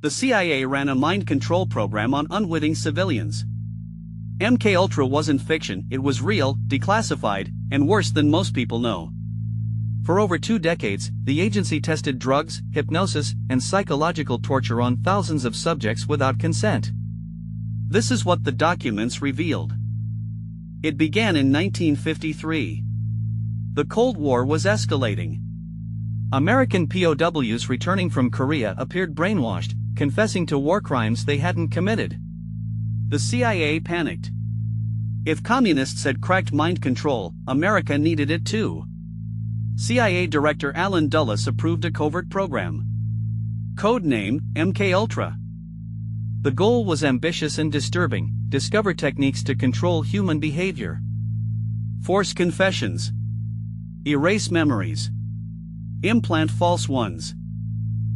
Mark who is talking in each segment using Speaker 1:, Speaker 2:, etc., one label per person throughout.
Speaker 1: The CIA ran a mind control program on unwitting civilians. MKUltra wasn't fiction, it was real, declassified, and worse than most people know. For over 2 decades, the agency tested drugs, hypnosis, and psychological torture on thousands of subjects without consent. This is what the documents revealed. It began in 1953. The Cold War was escalating. American POWs returning from Korea appeared brainwashed, confessing to war crimes they hadn't committed. The CIA panicked. If communists had cracked mind control, America needed it too. CIA Director Allen Dulles approved a covert program. Codename MKUltra. The goal was ambitious and disturbing: discover techniques to control human behavior, force confessions, erase memories, implant false ones,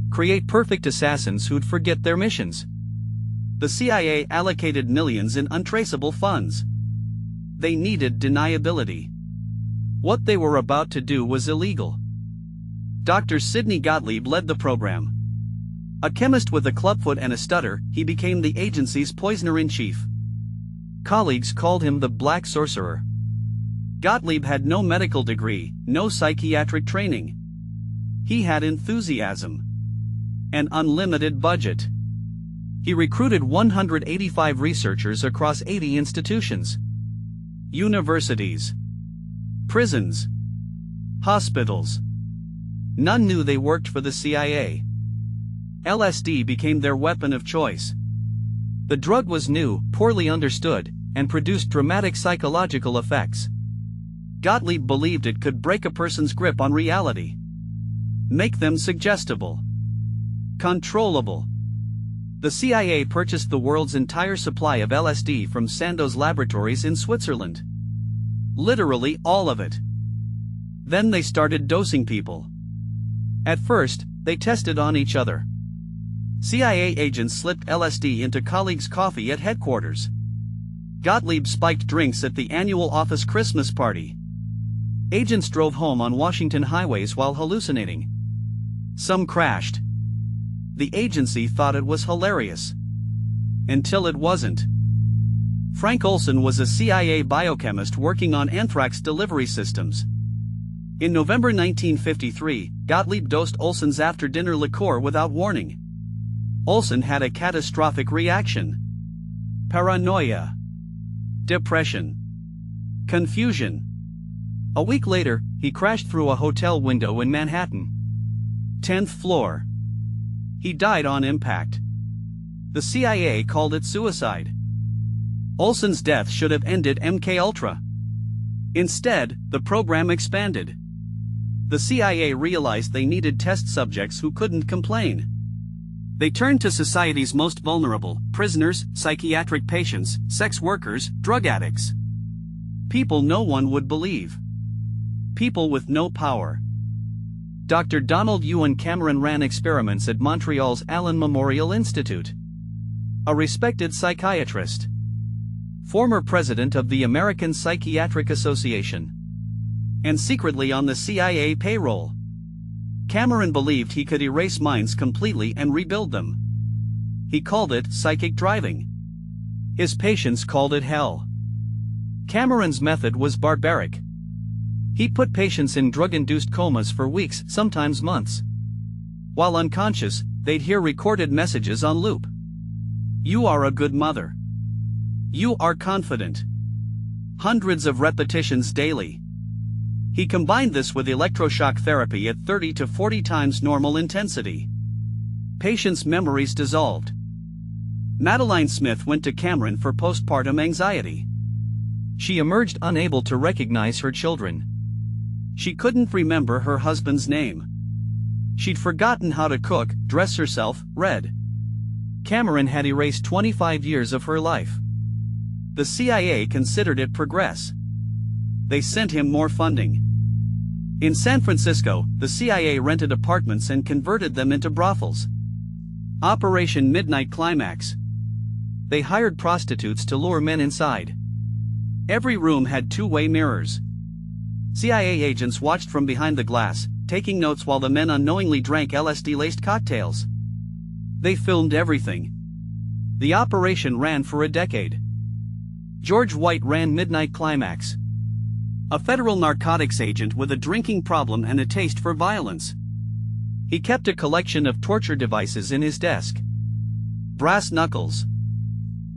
Speaker 1: create perfect assassins who'd forget their missions. The CIA allocated millions in untraceable funds. They needed deniability. What they were about to do was illegal. Dr. Sidney Gottlieb led the program. A chemist with a clubfoot and a stutter, he became the agency's poisoner-in-chief. Colleagues called him the Black Sorcerer. Gottlieb had no medical degree, no psychiatric training. He had enthusiasm. An unlimited budget. He recruited 185 researchers across 80 institutions. Universities. Prisons. Hospitals. None knew they worked for the CIA. LSD became their weapon of choice. The drug was new, poorly understood, and produced dramatic psychological effects. Gottlieb believed it could break a person's grip on reality. Make them suggestible. Controllable. The CIA purchased the world's entire supply of LSD from Sandoz laboratories in Switzerland. Literally all of it. Then they started dosing people. At first, they tested on each other. CIA agents slipped LSD into colleagues' coffee at headquarters. Gottlieb spiked drinks at the annual office Christmas party. Agents drove home on Washington highways while hallucinating. Some crashed. The agency thought it was hilarious. Until it wasn't. Frank Olson was a CIA biochemist working on anthrax delivery systems. In November 1953, Gottlieb dosed Olson's after-dinner liqueur without warning. Olson had a catastrophic reaction. Paranoia. Depression. Confusion. A week later, he crashed through a hotel window in Manhattan. 10th floor. He died on impact. The CIA called it suicide. Olson's death should have ended MKUltra. Instead, the program expanded. The CIA realized they needed test subjects who couldn't complain. They turned to society's most vulnerable: prisoners, psychiatric patients, sex workers, drug addicts. People no one would believe. People with no power. Dr. Donald Ewen Cameron ran experiments at Montreal's Allen Memorial Institute. A respected psychiatrist. Former president of the American Psychiatric Association. And secretly on the CIA payroll. Cameron believed he could erase minds completely and rebuild them. He called it psychic driving. His patients called it hell. Cameron's method was barbaric. He put patients in drug-induced comas for weeks, sometimes months. While unconscious, they'd hear recorded messages on loop. You are a good mother. You are confident. Hundreds of repetitions daily. He combined this with electroshock therapy at 30 to 40 times normal intensity. Patients' memories dissolved. Madeline Smith went to Cameron for postpartum anxiety. She emerged unable to recognize her children. She couldn't remember her husband's name. She'd forgotten how to cook, dress herself, read. Cameron had erased 25 years of her life. The CIA considered it progress. They sent him more funding. In San Francisco, the CIA rented apartments and converted them into brothels. Operation Midnight Climax. They hired prostitutes to lure men inside. Every room had two-way mirrors. CIA agents watched from behind the glass, taking notes while the men unknowingly drank LSD-laced cocktails. They filmed everything. The operation ran for a decade. George White ran Midnight Climax. A federal narcotics agent with a drinking problem and a taste for violence. He kept a collection of torture devices in his desk. Brass knuckles.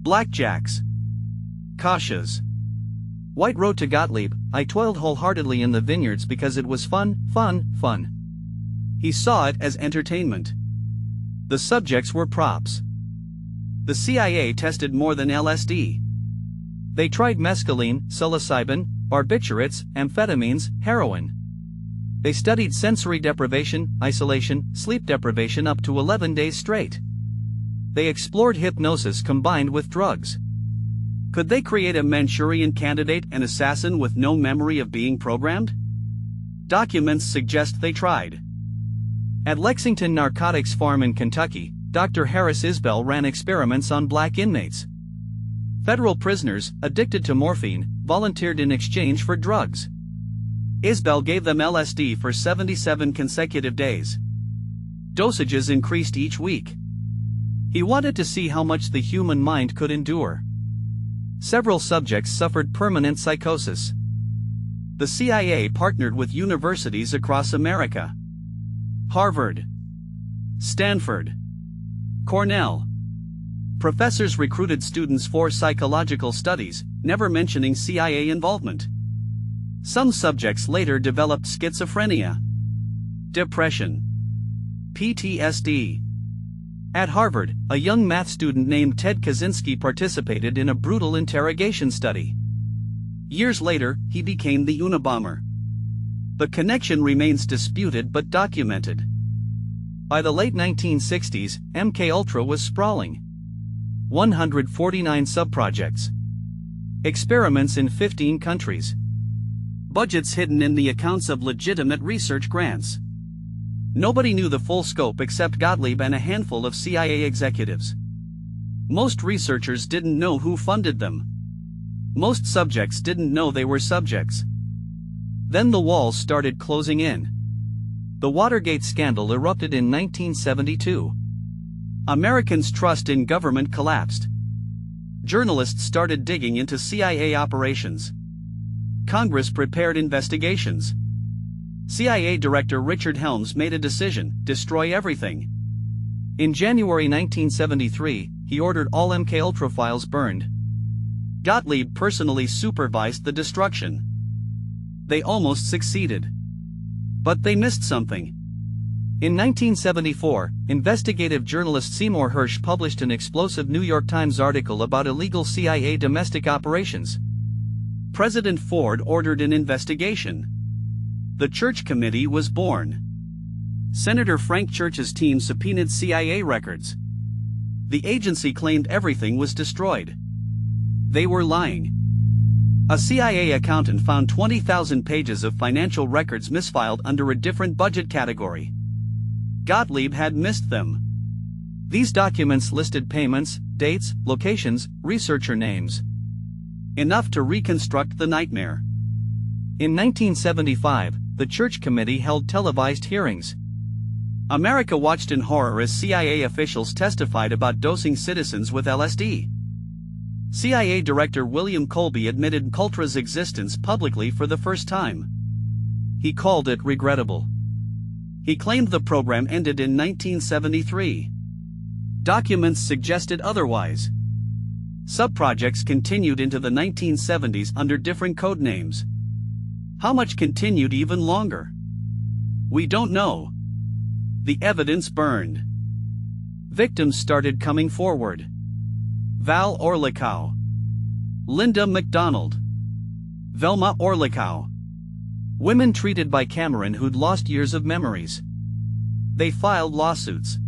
Speaker 1: Blackjacks. Kashas. White wrote to Gottlieb, "I toiled wholeheartedly in the vineyards because it was fun. He saw it as entertainment. The subjects were props. The CIA tested more than LSD. They tried mescaline, psilocybin, barbiturates, amphetamines, heroin. They studied sensory deprivation, isolation, sleep deprivation up to 11 days straight. They explored hypnosis combined with drugs. Could they create a Manchurian candidate, an assassin with no memory of being programmed? Documents suggest they tried. At Lexington Narcotics Farm in Kentucky, Dr. Harris Isbell ran experiments on black inmates. Federal prisoners, addicted to morphine, volunteered in exchange for drugs. Isbell gave them LSD for 77 consecutive days. Dosages increased each week. He wanted to see how much the human mind could endure. Several subjects suffered permanent psychosis. The CIA partnered with universities across America. Harvard, Stanford, Cornell. Professors recruited students for psychological studies, never mentioning CIA involvement. Some subjects later developed schizophrenia, depression, PTSD. At Harvard, a young math student named Ted Kaczynski participated in a brutal interrogation study. Years later, he became the Unabomber. The connection remains disputed but documented. By the late 1960s, MKUltra was sprawling. 149 subprojects. Experiments in 15 countries. Budgets hidden in the accounts of legitimate research grants. Nobody knew the full scope except Gottlieb and a handful of CIA executives. Most researchers didn't know who funded them. Most subjects didn't know they were subjects. Then the walls started closing in. The Watergate scandal erupted in 1972. Americans' trust in government collapsed. Journalists started digging into CIA operations. Congress prepared investigations. CIA Director Richard Helms made a decision: destroy everything. In January 1973, he ordered all MKUltra files burned. Gottlieb personally supervised the destruction. They almost succeeded. But they missed something. In 1974, investigative journalist Seymour Hersh published an explosive New York Times article about illegal CIA domestic operations. President Ford ordered an investigation. The Church Committee was born. Senator Frank Church's team subpoenaed CIA records. The agency claimed everything was destroyed. They were lying. A CIA accountant found 20,000 pages of financial records misfiled under a different budget category. Gottlieb had missed them. These documents listed payments, dates, locations, researcher names. Enough to reconstruct the nightmare. In 1975, the Church Committee held televised hearings. America watched in horror as CIA officials testified about dosing citizens with LSD. CIA Director William Colby admitted MKUltra's existence publicly for the first time. He called it regrettable. He claimed the program ended in 1973. Documents suggested otherwise. Subprojects continued into the 1970s under different code names. How much continued even longer? We don't know. The evidence burned. Victims started coming forward. Val Orlikow, Linda McDonald, Velma Orlikow. Women treated by Cameron who'd lost years of memories. They filed lawsuits.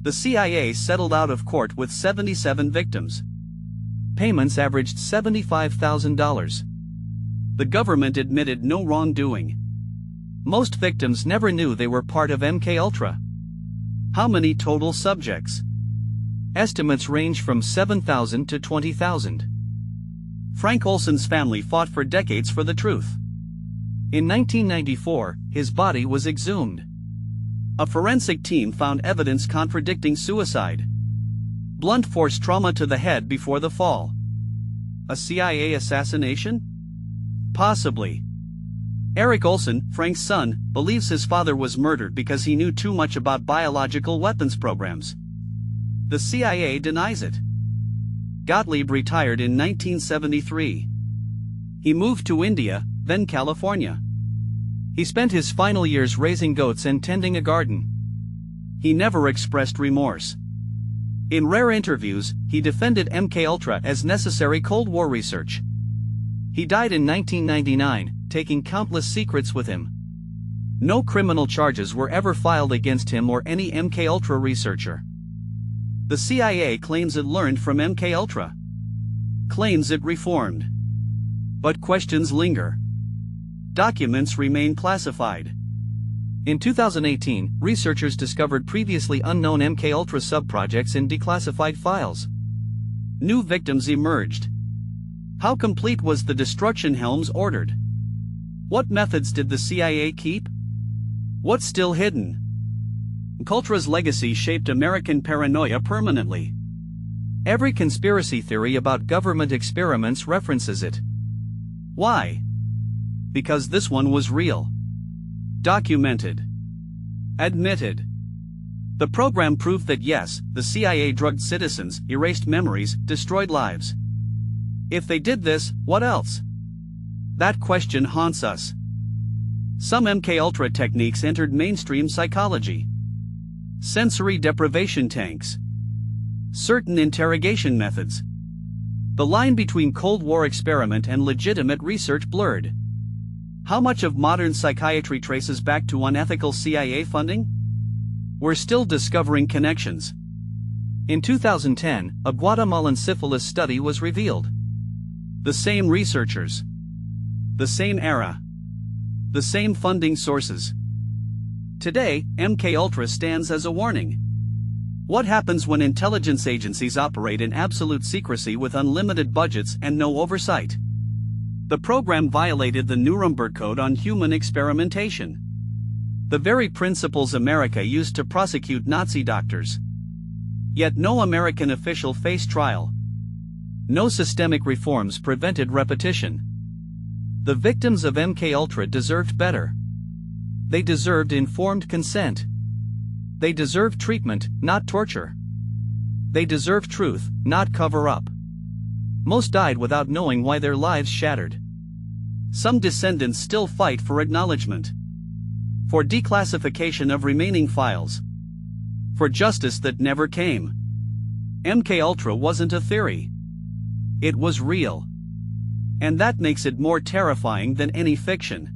Speaker 1: The CIA settled out of court with 77 victims. Payments averaged $75,000. The government admitted no wrongdoing. Most victims never knew they were part of MKUltra. How many total subjects? Estimates range from 7,000 to 20,000. Frank Olson's family fought for decades for the truth. In 1994, his body was exhumed. A forensic team found evidence contradicting suicide. Blunt force trauma to the head before the fall. A CIA assassination? Possibly. Eric Olson, Frank's son, believes his father was murdered because he knew too much about biological weapons programs. The CIA denies it. Gottlieb retired in 1973. He moved to India, then California. He spent his final years raising goats and tending a garden. He never expressed remorse. In rare interviews, he defended MKUltra as necessary Cold War research. He died in 1999, taking countless secrets with him. No criminal charges were ever filed against him or any MKUltra researcher. The CIA claims it learned from MKUltra. Claims it reformed. But questions linger. Documents remain classified. In 2018, researchers discovered previously unknown MKUltra subprojects in declassified files. New victims emerged. How complete was the destruction Helms ordered? What methods did the CIA keep? What's still hidden? MKUltra's legacy shaped American paranoia permanently. Every conspiracy theory about government experiments references it. Why? Because this one was real. Documented. Admitted. The program proved that yes, the CIA drugged citizens, erased memories, destroyed lives. If they did this, what else? That question haunts us. Some MKUltra techniques entered mainstream psychology. Sensory deprivation tanks. Certain interrogation methods. The line between Cold War experiment and legitimate research blurred. How much of modern psychiatry traces back to unethical CIA funding? We're still discovering connections. In 2010, a Guatemalan syphilis study was revealed. The same researchers. The same era. The same funding sources. Today, MKUltra stands as a warning. What happens when intelligence agencies operate in absolute secrecy with unlimited budgets and no oversight? The program violated the Nuremberg Code on human experimentation. The very principles America used to prosecute Nazi doctors. Yet no American official faced trial. No systemic reforms prevented repetition. The victims of MKUltra deserved better. They deserved informed consent. They deserved treatment, not torture. They deserved truth, not cover-up. Most died without knowing why their lives shattered. Some descendants still fight for acknowledgement. For declassification of remaining files. For justice that never came. MKUltra wasn't a theory. It was real. And that makes it more terrifying than any fiction.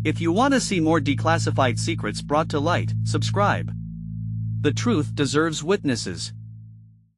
Speaker 1: If you want to see more declassified secrets brought to light, subscribe. The truth deserves witnesses.